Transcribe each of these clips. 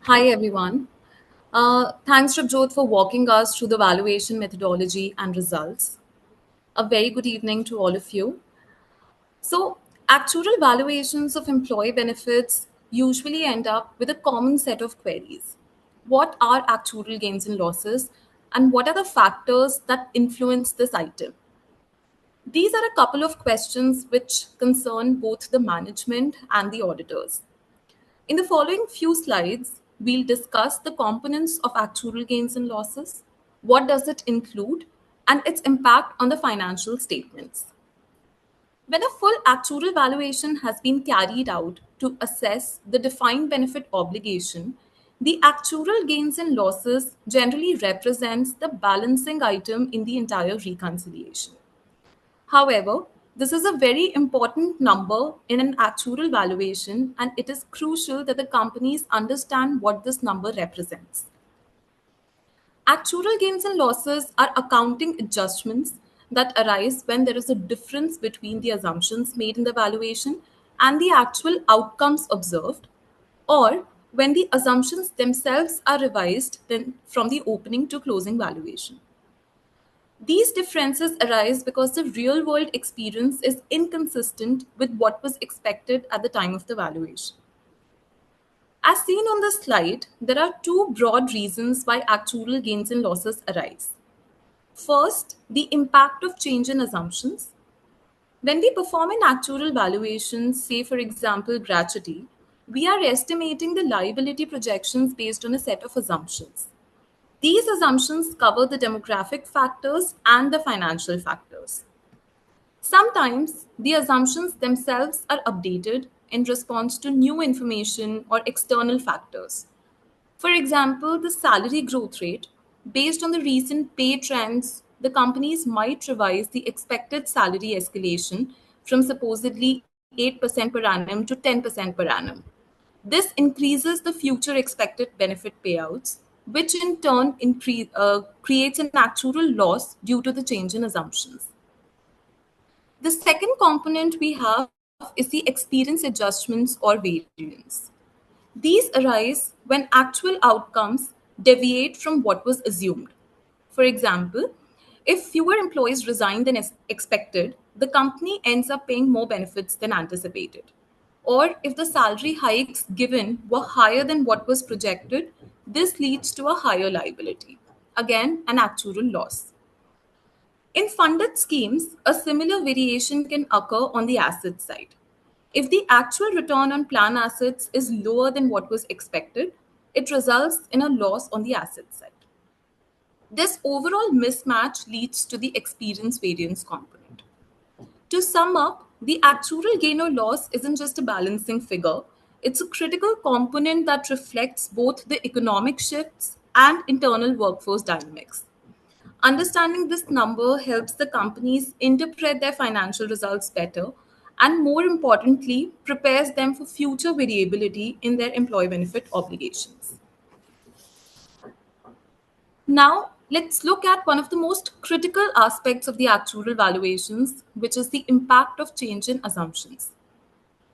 Hi, everyone. Thanks, Rabjot, for walking us through the valuation methodology and results. A very good evening to all of you. So, actuarial valuations of employee benefits usually end up with a common set of queries. What are actuarial gains and losses, and what are the factors that influence this item? These are a couple of questions which concern both the management and the auditors. In the following few slides, we'll discuss the components of actuarial gains and losses, what does it include, and its impact on the financial statements. When a full actuarial valuation has been carried out to assess the defined benefit obligation, the actuarial gains and losses generally represents the balancing item in the entire reconciliation. However, this is a very important number in an actuarial valuation, and it is crucial that the companies understand what this number represents. Actuarial gains and losses are accounting adjustments that arise when there is a difference between the assumptions made in the valuation and the actual outcomes observed, or when the assumptions themselves are revised then from the opening to closing valuation. These differences arise because the real world experience is inconsistent with what was expected at the time of the valuation. As seen on the slide, there are two broad reasons why actuarial gains and losses arise. First, the impact of change in assumptions. When we perform an actuarial valuation, say for example gratuity, we are estimating the liability projections based on a set of assumptions. These assumptions cover the demographic factors and the financial factors. Sometimes the assumptions themselves are updated in response to new information or external factors. For example, the salary growth rate, based on the recent pay trends, the companies might revise the expected salary escalation from supposedly 8% per annum to 10% per annum. This increases the future expected benefit payouts, which in turn creates an actual loss due to the change in assumptions. The second component we have is the experience adjustments or variance. These arise when actual outcomes deviate from what was assumed. For example, if fewer employees resign than expected, the company ends up paying more benefits than anticipated. Or if the salary hikes given were higher than what was projected, this leads to a higher liability. Again, an actual loss. In funded schemes, a similar variation can occur on the asset side. If the actual return on plan assets is lower than what was expected, it results in a loss on the asset side. This overall mismatch leads to the experience variance component. To sum up, the actual gain or loss isn't just a balancing figure, it's a critical component that reflects both the economic shifts and internal workforce dynamics. Understanding this number helps the companies interpret their financial results better and, more importantly, prepares them for future variability in their employee benefit obligations. Now, let's look at one of the most critical aspects of the actuarial valuations, which is the impact of change in assumptions.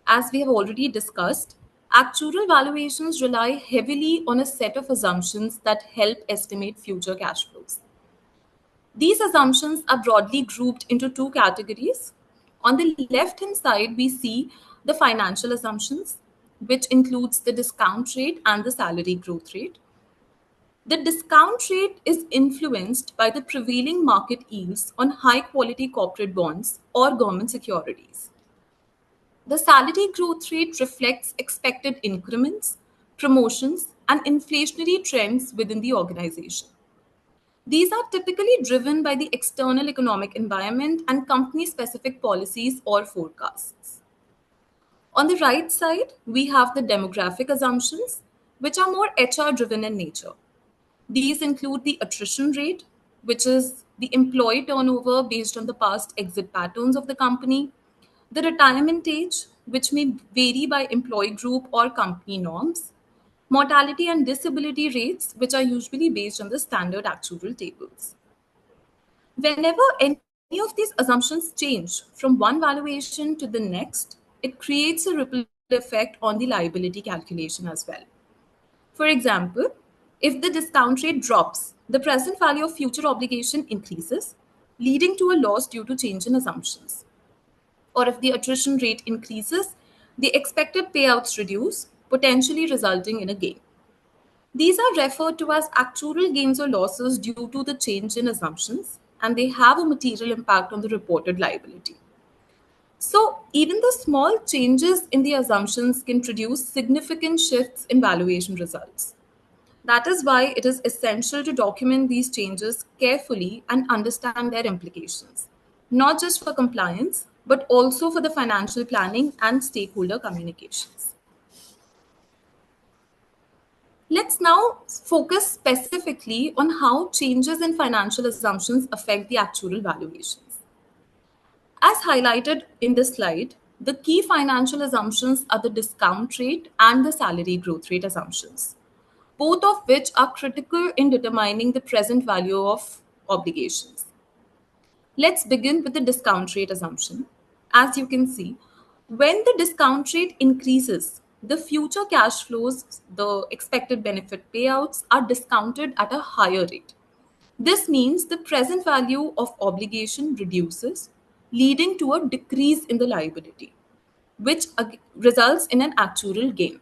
As we have already discussed, actuarial valuations rely heavily on a set of assumptions that help estimate future cash flows. These assumptions are broadly grouped into two categories. On the left hand side, we see the financial assumptions, which includes the discount rate and the salary growth rate. The discount rate is influenced by the prevailing market yields on high quality corporate bonds or government securities. The salary growth rate reflects expected increments, promotions, and inflationary trends within the organization. These are typically driven by the external economic environment and company specific policies or forecasts. On the right side, we have the demographic assumptions, which are more HR driven in nature. These include the attrition rate, which is the employee turnover based on the past exit patterns of the company, the retirement age, which may vary by employee group or company norms, mortality and disability rates, which are usually based on the standard actuarial tables. Whenever any of these assumptions change from one valuation to the next, it creates a ripple effect on the liability calculation as well. For example, if the discount rate drops, the present value of future obligation increases, leading to a loss due to change in assumptions. Or if the attrition rate increases, the expected payouts reduce, potentially resulting in a gain. These are referred to as actuarial gains or losses due to the change in assumptions, and they have a material impact on the reported liability. So, even the small changes in the assumptions can produce significant shifts in valuation results. That is why it is essential to document these changes carefully and understand their implications, not just for compliance, but also for the financial planning and stakeholder communications. Let's now focus specifically on how changes in financial assumptions affect the actuarial valuations. As highlighted in this slide, the key financial assumptions are the discount rate and the salary growth rate assumptions, both of which are critical in determining the present value of obligations. Let's begin with the discount rate assumption. As you can see, when the discount rate increases, the future cash flows, the expected benefit payouts are discounted at a higher rate. This means the present value of obligation reduces, leading to a decrease in the liability, which results in an actuarial gain.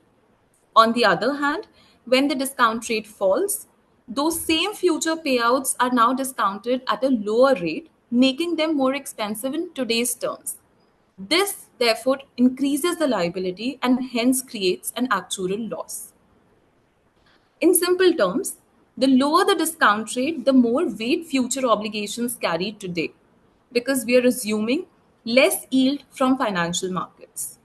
On the other hand, when the discount rate falls, those same future payouts are now discounted at a lower rate, making them more expensive in today's terms. This, therefore, increases the liability and hence creates an actuarial loss. In simple terms, the lower the discount rate, the more weight future obligations carry today, because we are assuming less yield from financial markets.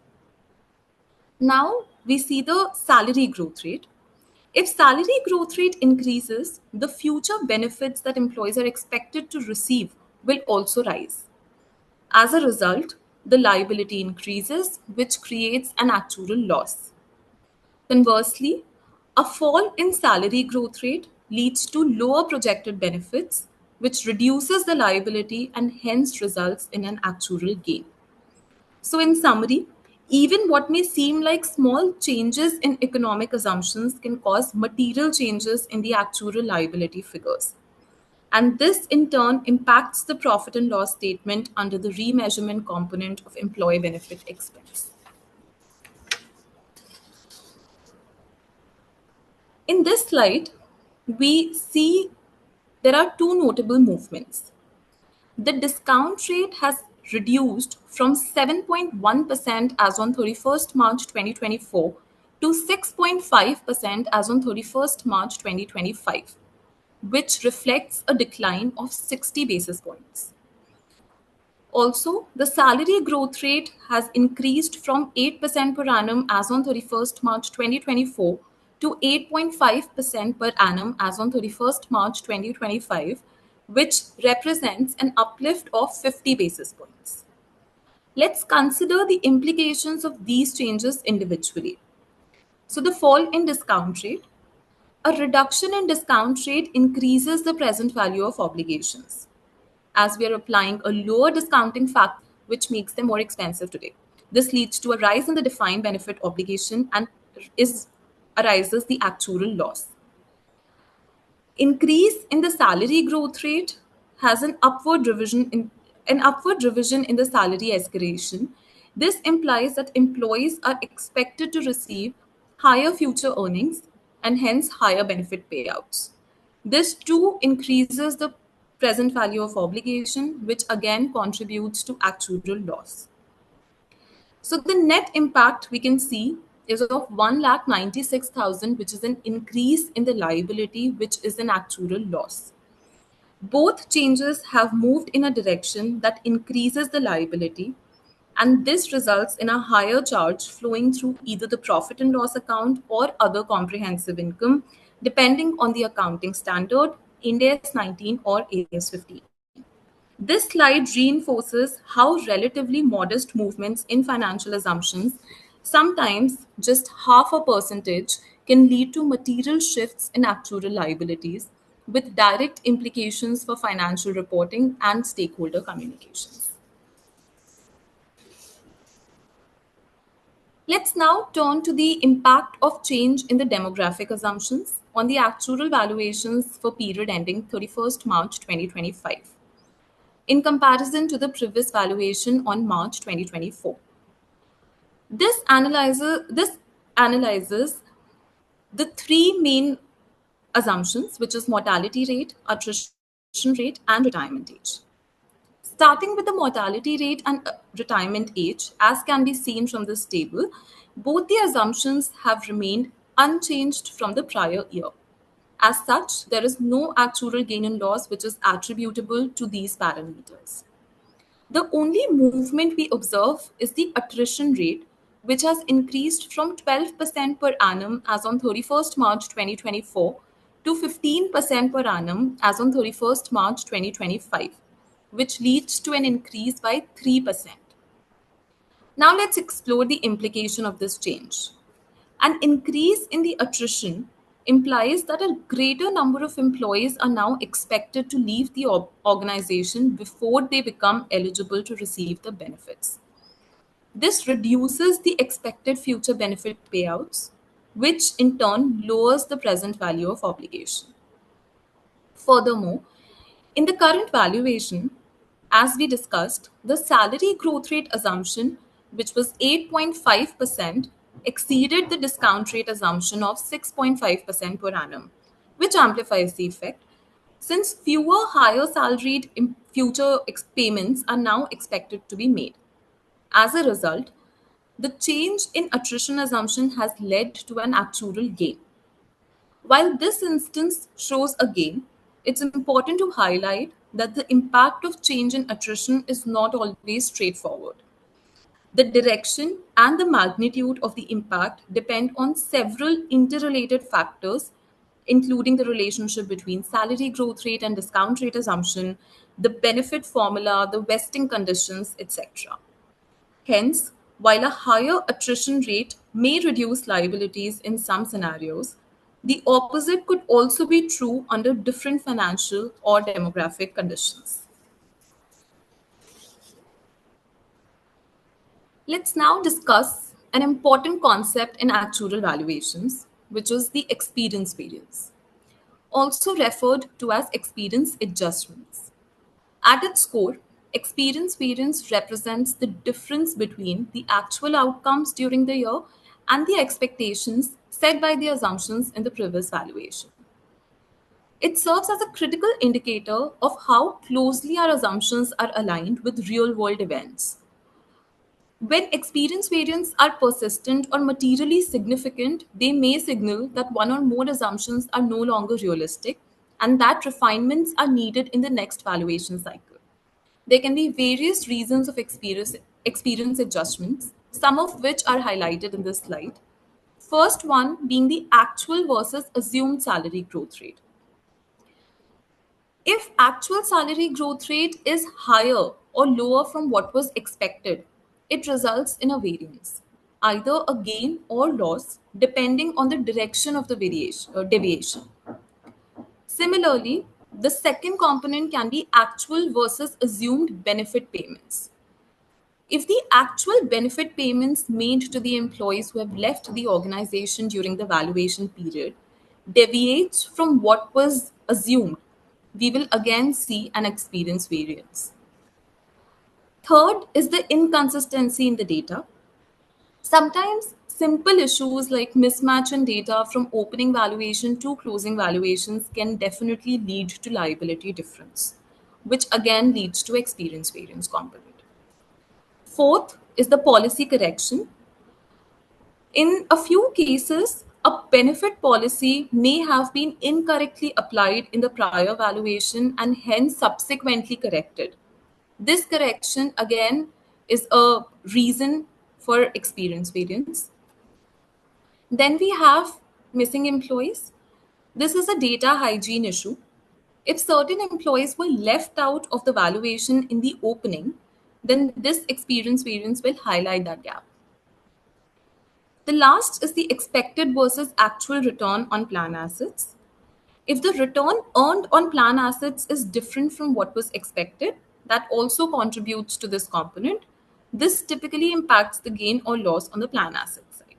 Now we see the salary growth rate. If salary growth rate increases, the future benefits that employees are expected to receive will also rise. As a result, the liability increases, which creates an actuarial loss. Conversely, a fall in salary growth rate leads to lower projected benefits, which reduces the liability and hence results in an actuarial gain. So, in summary, even what may seem like small changes in economic assumptions can cause material changes in the actuarial liability figures. And this in turn impacts the profit and loss statement under the remeasurement component of employee benefit expense. In this slide, we see there are two notable movements. The discount rate has reduced from 7.1% as on 31st March 2024 to 6.5% as on 31st March 2025, which reflects a decline of 60 basis points. Also, the salary growth rate has increased from 8% per annum as on 31st March 2024 to 8.5% per annum as on 31st March 2025, which represents an uplift of 50 basis points. Let's consider the implications of these changes individually. So, the fall in discount rate. A reduction in discount rate increases the present value of obligations, as we are applying a lower discounting factor, which makes them more expensive today. This leads to a rise in the defined benefit obligation and arises the actuarial loss. Increase in the salary growth rate has an upward revision in the salary escalation. This implies that employees are expected to receive higher future earnings and hence higher benefit payouts. This too increases the present value of obligation, which again contributes to actuarial loss. So the net impact we can see is of 1,96,000, which is an increase in the liability, which is an actuarial loss. Both changes have moved in a direction that increases the liability, and this results in a higher charge flowing through either the profit and loss account or other comprehensive income, depending on the accounting standard, Ind AS 19 or AS 15. This slide reinforces how relatively modest movements in financial assumptions, sometimes just half a percentage, can lead to material shifts in actuarial liabilities with direct implications for financial reporting and stakeholder communications. Let's now turn to the impact of change in the demographic assumptions on the actual valuations for period ending 31st March 2025 in comparison to the previous valuation on March 2024. This analyzes the three main assumptions, which is mortality rate, attrition rate, and retirement age. Starting with the mortality rate and retirement age, as can be seen from this table, both the assumptions have remained unchanged from the prior year. As such, there is no actual gain and loss which is attributable to these parameters. The only movement we observe is the attrition rate, which has increased from 12% per annum as on 31st March 2024 to 15% per annum as on 31st March 2025, which leads to an increase by 3%. Now let's explore the implication of this change. An increase in the attrition implies that a greater number of employees are now expected to leave the organization before they become eligible to receive the benefits. This reduces the expected future benefit payouts, which in turn lowers the present value of obligation. Furthermore, in the current valuation, as we discussed, the salary growth rate assumption, which was 8.5%, exceeded the discount rate assumption of 6.5% per annum, which amplifies the effect since fewer higher salaried future payments are now expected to be made. As a result, the change in attrition assumption has led to an actual gain. While this instance shows a gain, it's important to highlight that the impact of change in attrition is not always straightforward. The direction and the magnitude of the impact depend on several interrelated factors, including the relationship between salary growth rate and discount rate assumption, the benefit formula, the vesting conditions, etc. Hence, while a higher attrition rate may reduce liabilities in some scenarios, the opposite could also be true under different financial or demographic conditions. Let's now discuss an important concept in actuarial valuations, which is the experience variance, also referred to as experience adjustments. At its core, experience variance represents the difference between the actual outcomes during the year and the expectations set by the assumptions in the previous valuation. It serves as a critical indicator of how closely our assumptions are aligned with real world events. When experience variants are persistent or materially significant, they may signal that one or more assumptions are no longer realistic and that refinements are needed in the next valuation cycle. There can be various reasons of experience adjustments, some of which are highlighted in this slide. First one being the actual versus assumed salary growth rate. If actual salary growth rate is higher or lower from what was expected, it results in a variance, either a gain or loss, depending on the direction of the deviation. Similarly, the second component can be actual versus assumed benefit payments. If the actual benefit payments made to the employees who have left the organization during the valuation period deviates from what was assumed, we will again see an experience variance. Third is the inconsistency in the data. Sometimes simple issues like mismatch in data from opening valuation to closing valuations can definitely lead to liability difference, which again leads to experience variance component. Fourth is the policy correction. In a few cases, a benefit policy may have been incorrectly applied in the prior valuation and hence subsequently corrected. This correction again is a reason for experience variance. Then we have missing employees. This is a data hygiene issue. If certain employees were left out of the valuation in the opening, then this experience variance will highlight that gap. The last is the expected versus actual return on plan assets. If the return earned on plan assets is different from what was expected, that also contributes to this component. This typically impacts the gain or loss on the plan asset side.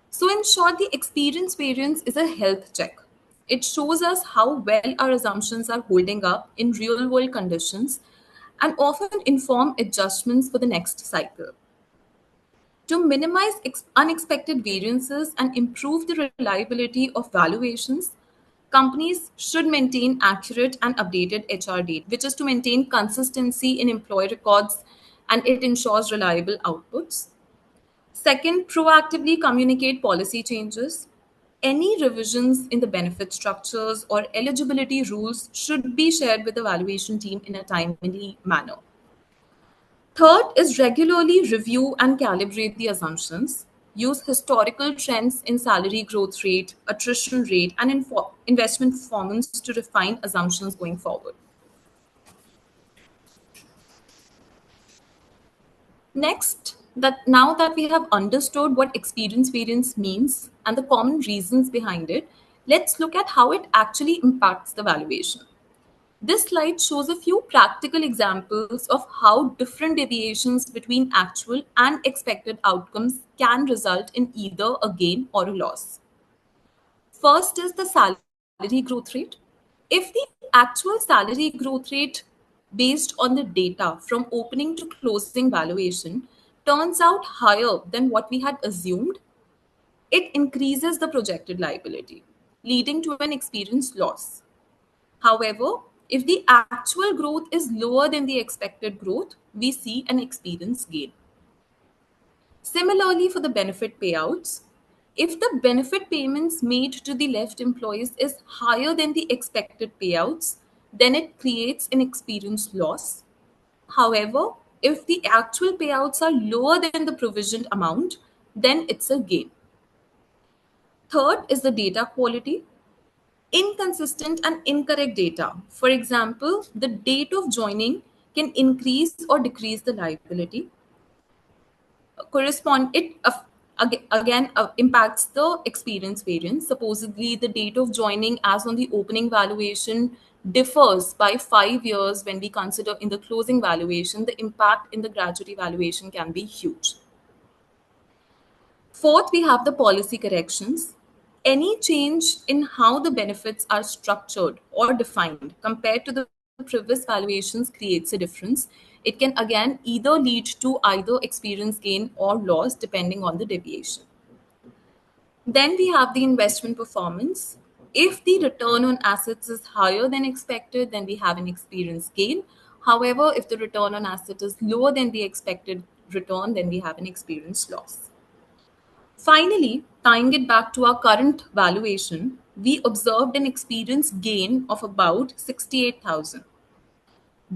So, in short, the experience variance is a health check. It shows us how well our assumptions are holding up in real world conditions and often inform adjustments for the next cycle. To minimize unexpected variances and improve the reliability of valuations, companies should maintain accurate and updated HR data, which is to maintain consistency in employee records and it ensures reliable outputs. Second, proactively communicate policy changes. Any revisions in the benefit structures or eligibility rules should be shared with the valuation team in a timely manner. Third is regularly review and calibrate the assumptions. Use historical trends in salary growth rate, attrition rate, and investment performance to refine assumptions going forward. Next, that now that we have understood what experience variance means and the common reasons behind it, let's look at how it actually impacts the valuation. This slide shows a few practical examples of how different deviations between actual and expected outcomes can result in either a gain or a loss. First is the salary growth rate. If the actual salary growth rate based on the data from opening to closing valuation turns out higher than what we had assumed, it increases the projected liability, leading to an experience loss. However, if the actual growth is lower than the expected growth, we see an experience gain. Similarly, for the benefit payouts, if the benefit payments made to the left employees is higher than the expected payouts, then it creates an experience loss. However, if the actual payouts are lower than the provisioned amount, then it's a gain. Third is the data quality. Inconsistent and incorrect data. For example, the date of joining can increase or decrease the liability. Again impacts the experience variance. Supposedly, the date of joining, as on the opening valuation, differs by 5 years. When we consider in the closing valuation, the impact in the gratuity valuation can be huge. Fourth, we have the policy corrections. Any change in how the benefits are structured or defined compared to the previous valuations creates a difference. It can again either lead to either experience gain or loss depending on the deviation. Then we have the investment performance. If the return on assets is higher than expected, then we have an experience gain. However, if the return on asset is lower than the expected return, then we have an experience loss. Finally, tying it back to our current valuation, we observed an experience gain of about 68,000.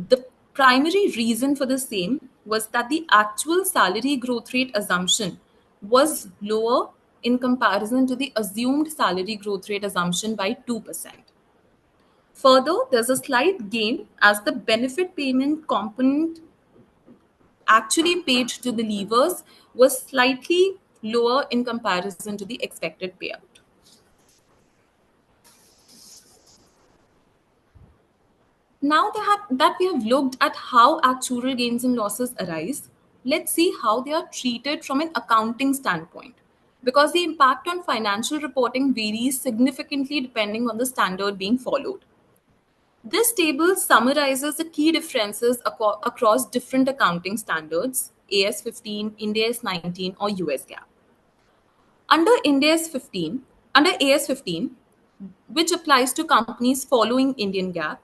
The primary reason for the same was that the actual salary growth rate assumption was lower in comparison to the assumed salary growth rate assumption by 2%. Further, there's a slight gain as the benefit payment component actually paid to the levers was slightly lower in comparison to the expected payout. Now that we have looked at how actuarial gains and losses arise, let's see how they are treated from an accounting standpoint. Because the impact on financial reporting varies significantly depending on the standard being followed. This table summarizes the key differences across different accounting standards, AS 15, Ind AS 19, or US GAAP. Under Ind AS 15, under AS 15, which applies to companies following Indian GAAP,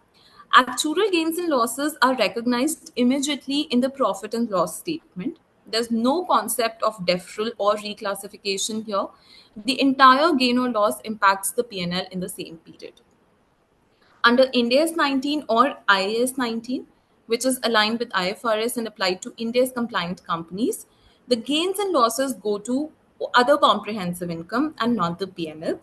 actuarial gains and losses are recognized immediately in the profit and loss statement. There's no concept of deferral or reclassification here. The entire gain or loss impacts the P&L in the same period. Under Ind AS 19 or IAS 19, which is aligned with IFRS and applied to Ind AS compliant companies, the gains and losses go to other comprehensive income and not the P&L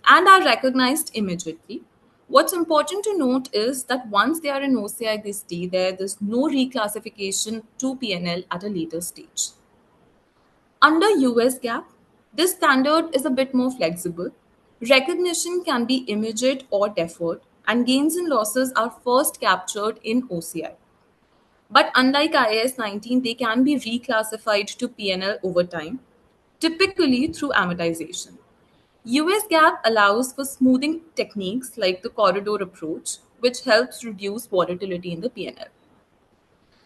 and are recognized immediately. What's important to note is that once they are in OCI, they stay there. There's no reclassification to P&L at a later stage. Under US GAAP, this standard is a bit more flexible. Recognition can be immediate or deferred, and gains and losses are first captured in OCI. But unlike IAS 19, they can be reclassified to P&L over time, typically through amortization. US GAAP allows for smoothing techniques like the corridor approach, which helps reduce volatility in the P&L.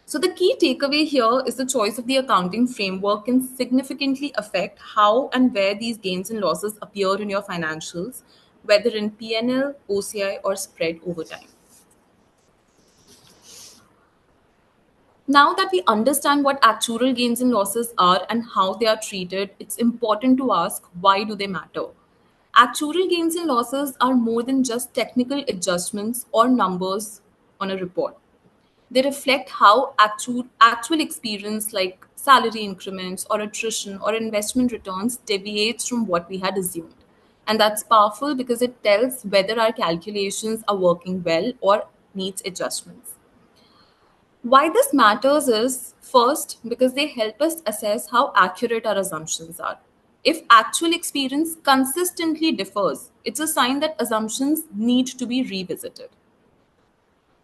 So, the key takeaway here is the choice of the accounting framework can significantly affect how and where these gains and losses appear in your financials, whether in P&L, OCI, or spread over time. Now that we understand what actuarial gains and losses are and how they are treated, it's important to ask, why do they matter? Actuarial gains and losses are more than just technical adjustments or numbers on a report. They reflect how actual experience like salary increments or attrition or investment returns deviates from what we had assumed. And that's powerful because it tells whether our calculations are working well or needs adjustments. Why this matters is, first, because they help us assess how accurate our assumptions are. If actual experience consistently differs, it's a sign that assumptions need to be revisited.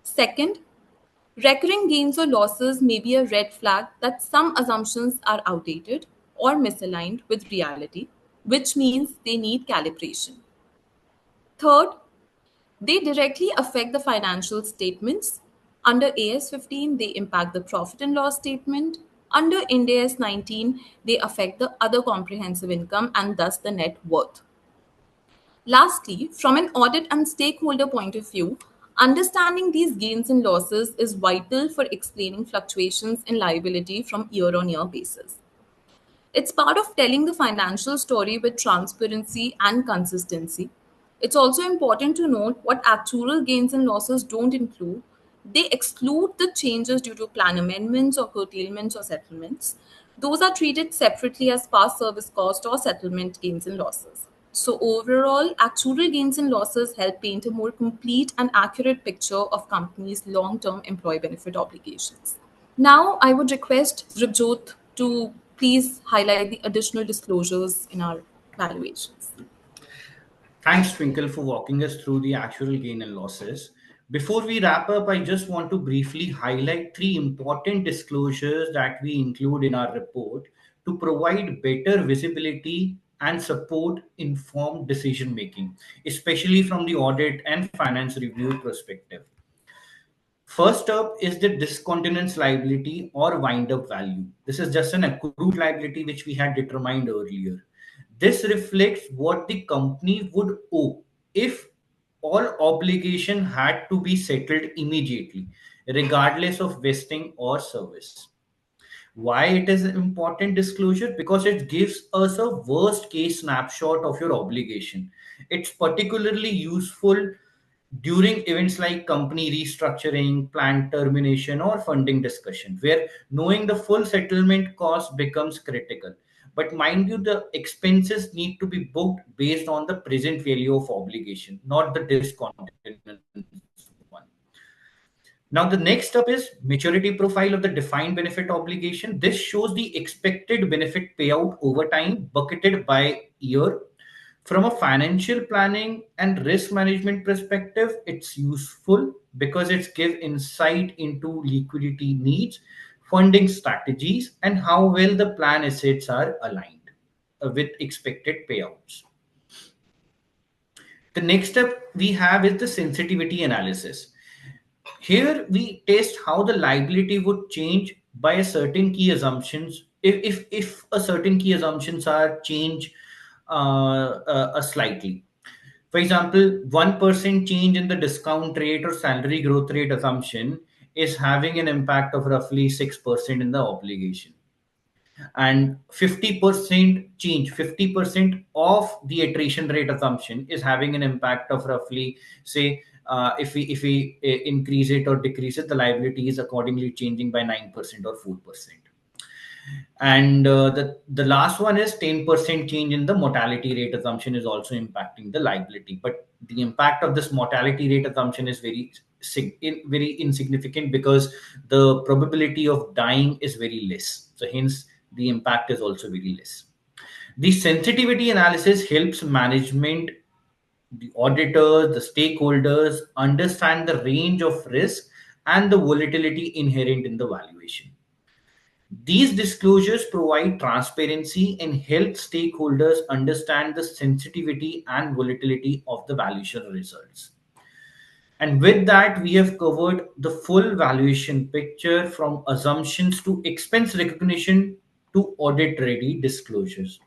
Second, recurring gains or losses may be a red flag that some assumptions are outdated or misaligned with reality, which means they need calibration. Third, they directly affect the financial statements. Under AS 15, they impact the profit and loss statement. Under Ind AS 19, they affect the other comprehensive income and thus the net worth. Lastly, from an audit and stakeholder point of view, understanding these gains and losses is vital for explaining fluctuations in liability from year on year basis. It's part of telling the financial story with transparency and consistency. It's also important to note what actuarial gains and losses don't include. They exclude the changes due to plan amendments or curtailments or settlements. Those are treated separately as past service cost or settlement gains and losses. So, overall, actuarial gains and losses help paint a more complete and accurate picture of companies' long term employee benefit obligations. Now, I would request Ribjot to please highlight the additional disclosures in our valuations. Thanks, Twinkle, for walking us through the actual gain and losses. Before we wrap up, I just want to briefly highlight three important disclosures that we include in our report to provide better visibility and support informed decision making, especially from the audit and finance review perspective. First up is the discontinuance liability or wind up value. This is just an accrued liability which we had determined earlier. This reflects what the company would owe if all obligation had to be settled immediately, regardless of vesting or service. Why it is an important disclosure? Because it gives us a worst case snapshot of your obligation. It's particularly useful during events like company restructuring, plant termination, or funding discussion, where knowing the full settlement cost becomes critical. But mind you, the expenses need to be booked based on the present value of obligation, not the discontinuance one. Now, the next up is maturity profile of the defined benefit obligation. This shows the expected benefit payout over time, bucketed by year. From a financial planning and risk management perspective, it's useful because it's give insight into liquidity needs, funding strategies, and how well the plan assets are aligned with expected payouts. The next step we have is the sensitivity analysis. Here we test how the liability would change by a certain key assumptions if a certain key assumptions are changed slightly. For example, 1% change in the discount rate or salary growth rate assumption is having an impact of roughly 6% in the obligation. And 50% change, 50% of the attrition rate assumption is having an impact of roughly, say, if we increase it or decrease it, the liability is accordingly changing by 9% or 4%. And the last one is 10% change in the mortality rate assumption is also impacting the liability. But the impact of this mortality rate assumption is very insignificant because the probability of dying is very less. So hence the impact is also very less. The sensitivity analysis helps management, the auditors, the stakeholders understand the range of risk and the volatility inherent in the valuation. These disclosures provide transparency and help stakeholders understand the sensitivity and volatility of the valuation results. And with that, we have covered the full valuation picture from assumptions to expense recognition to audit ready disclosures.